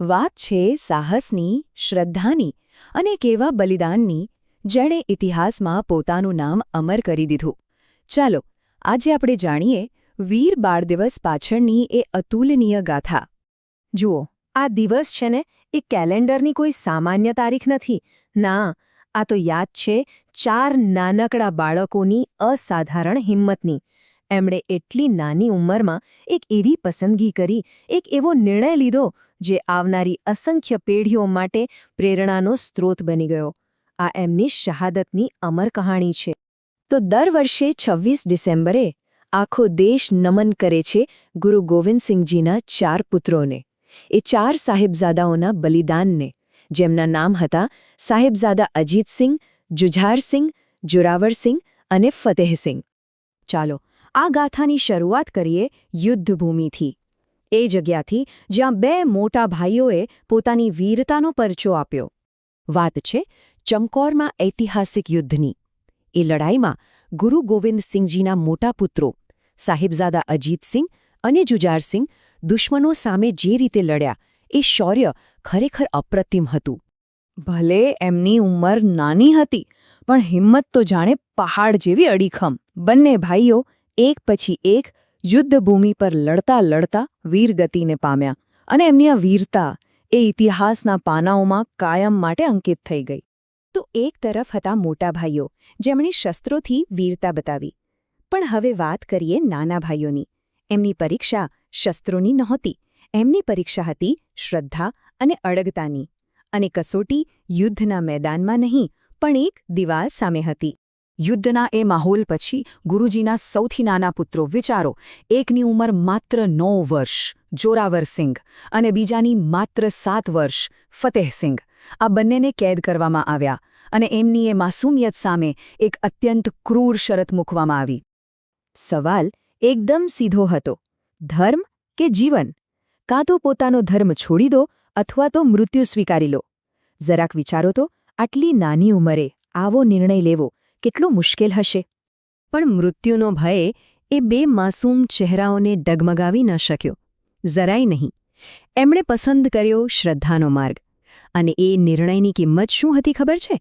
વાત છે સાહસની, શ્રદ્ધાની અને એક એવા બલિદાનની જેણે ઇતિહાસમાં પોતાનું નામ અમર કરી દીધું. ચાલો આજે આપણે જાણીએ વીર બાળ દિવસ પાછળની એ અતુલનીય ગાથા. જુઓ, આ દિવસ છે ને એ કેલેન્ડરની કોઈ સામાન્ય તારીખ નથી. ના, આ તો યાદ છે 4 નાનકડા બાળકોની અસાધારણ હિંમતની. એમણે એટલી નાની ઉંમરમાં એક એવી પસંદગી કરી, એક એવો નિર્ણય લીધો જે આવનારી અસંખ્ય પેઢીઓ માટે પ્રેરણાનો સ્ત્રોત બની ગયો. આ એમની શહાદતની અમર કહાણી છે. તો દર વર્ષે 26 ડિસેમ્બરે આખો દેશ નમન કરે છે ગુરુ ગોવિંદસિંહજીના 4 પુત્રોને, એ 4 સાહેબજાદાઓના બલિદાનને, જેમના નામ હતા સાહેબજાદા અજીતસિંહ, જુઝારસિંહ, જોરાવરસિંહ અને ફતેહસિંહ. ચાલો આ ગાથાની શરૂઆત કરીએ યુદ્ધભૂમિથી, એ જગ્યાથી જ્યાં 2 મોટા ભાઈઓએ પોતાની વીરતાનો પરચો આપ્યો. વાત છે ચમકૌરમાં ઐતિહાસિક યુદ્ધની. એ લડાઈમાં ગુરુ ગોવિંદસિંહજીના મોટા પુત્રો સાહેબજાદા અજીતસિંહ અને જુઝારસિંહ દુશ્મનો સામે જે રીતે લડ્યા, એ શૌર્ય ખરેખર અપ્રતિમ હતું. ભલે એમની ઉંમર નાની હતી, પણ હિંમત તો જાણે પહાડ જેવી અડીખમ. બંને ભાઈઓ એક પછી એક યુદ્ધભૂમિ પર લડતા લડતા વીરગતિને પામ્યા, અને એમની આ વીરતા એ ઇતિહાસના પાનાઓમાં કાયમ માટે અંકિત થઈ ગઈ. તો એક તરફ હતા મોટા ભાઈઓ, જેમણે શસ્ત્રોથી વીરતા બતાવી. પણ હવે વાત કરીએ નાના ભાઈઓની. એમની પરીક્ષા શસ્ત્રોની નહોતી, એમની પરીક્ષા હતી શ્રદ્ધા અને અડગતાની. અને કસોટી યુદ્ધના મેદાનમાં નહીં, પણ એક દિવાલ સામે હતી. યુદ્ધના એ માહોલ પછી ગુરુજીના સૌથી નાના પુત્રો, વિચારો, એકની ઉંમર માત્ર 9 વર્ષ, જોરાવરસિંહ, અને બીજાની માત્ર 7 વર્ષ, ફતેહસિંહ. આ બંનેને કેદ કરવામાં આવ્યા, અને એમની એ માસૂમિયત સામે એક અત્યંત ક્રૂર શરત મૂકવામાં આવી. સવાલ એકદમ સીધો હતો: ધર્મ કે જીવન? કાં તો પોતાનો ધર્મ છોડી દો, અથવા તો મૃત્યુ સ્વીકારી લો. જરાક વિચારો તો, આટલી નાની ઉંમરે આવો નિર્ણય લેવો કેટલો મુશ્કેલ હશે. પણ મૃત્યુનો ભય એ 2 માસૂમ ચહેરાઓને ડગમગાવી ન શક્યો. જરાય નહીં. એમણે પસંદ કર્યો શ્રદ્ધાનો માર્ગ. અને એ નિર્ણયની કિંમત શું હતી ખબર છે?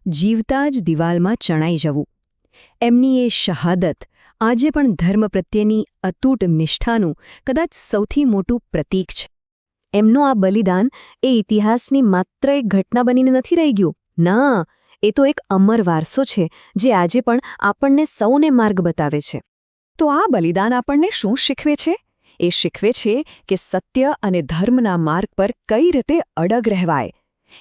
જીવતા જ દિવાલમાં ચણાઈ જવું. એમની એ શહાદત આજે પણ ધર્મ પ્રત્યેની અતૂટ નિષ્ઠાનું કદાચ સૌથી મોટું પ્રતીક છે. એમનું આ બલિદાન એ ઇતિહાસની માત્ર એક ઘટના બનીને નથી રહી ગયું. ના, એ તો એક અમર વારસો છે, જે આજે પણ આપણને સૌને માર્ગ બતાવે છે. તો આ બલિદાન આપણને શું શીખવે છે? એ શીખવે છે કે સત્ય અને ધર્મના માર્ગ પર કઈ રીતે અડગ રહેવાય.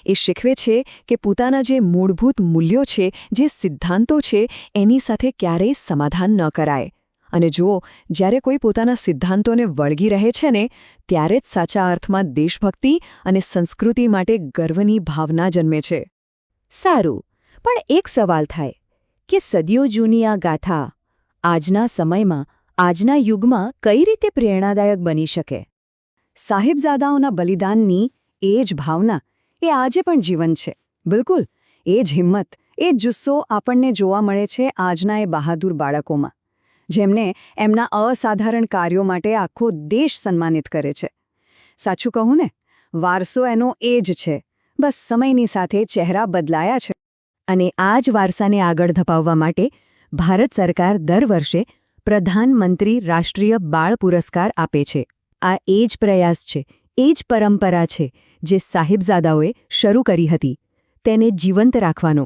એ શીખવે છે કે પોતાના જે મૂળભૂત મૂલ્યો છે, જે સિદ્ધાંતો છે, એની સાથે ક્યારેય સમાધાન ન કરાય. અને જુઓ, જ્યારે કોઈ પોતાના સિદ્ધાંતોને વળગી રહે છે ને, ત્યારે જ સાચા અર્થમાં દેશભક્તિ અને સંસ્કૃતિ માટે ગર્વની ભાવના જન્મે છે. સારું, પણ એક સવાલ થાય કે સદીઓ જૂની આ ગાથા આજના સમયમાં, આજના યુગમાં કઈ રીતે પ્રેરણાદાયક બની શકે? સાહેબજાદાઓના બલિદાનની એ જ ભાવના એ આજે પણ જીવન છે. બિલકુલ, એ જ હિંમત, એ જ જુસ્સો આપણને જોવા મળે છે આજના એ બહાદુર બાળકોમાં, જેમને એમના અસાધારણ કાર્યો માટે આખો દેશ સન્માનિત કરે છે. સાચું કહું ને, વારસો એનો એ જ છે, બસ સમયની સાથે ચહેરા બદલાયા છે. અને આ જ વારસાને આગળ ધપાવવા માટે ભારત સરકાર દર વર્ષે પ્રધાનમંત્રી રાષ્ટ્રીય બાળ પુરસ્કાર આપે છે. આ એ જ પ્રયાસ છે, એ જ પરંપરા છે જે સાહેબજાદાઓએ શરૂ કરી હતી, તેને જીવંત રાખવાનો.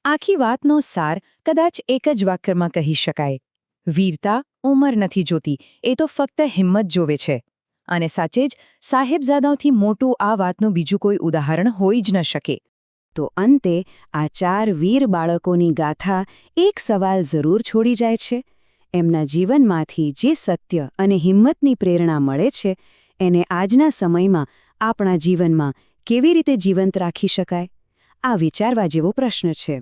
આખી વાતનો સાર કદાચ એક જ વાક્યમાં કહી શકાય: વીરતા ઉંમર નથી જોતી, એ તો ફક્ત હિંમત જોવે છે. અને સાચે જ સાહેબજાદાઓથી મોટું આ વાતનું બીજું કોઈ ઉદાહરણ હોઈ જ ન શકે. તો અંતે આ 4 વીર બાળકોની ગાથા એક સવાલ જરૂર છોડી જાય છે: એમના જીવનમાંથી જે સત્ય અને હિંમતની પ્રેરણા મળે છે, એને આજના સમયમાં આપણા જીવનમાં કેવી રીતે જીવંત રાખી શકાય? આ વિચારવા જેવો પ્રશ્ન છે.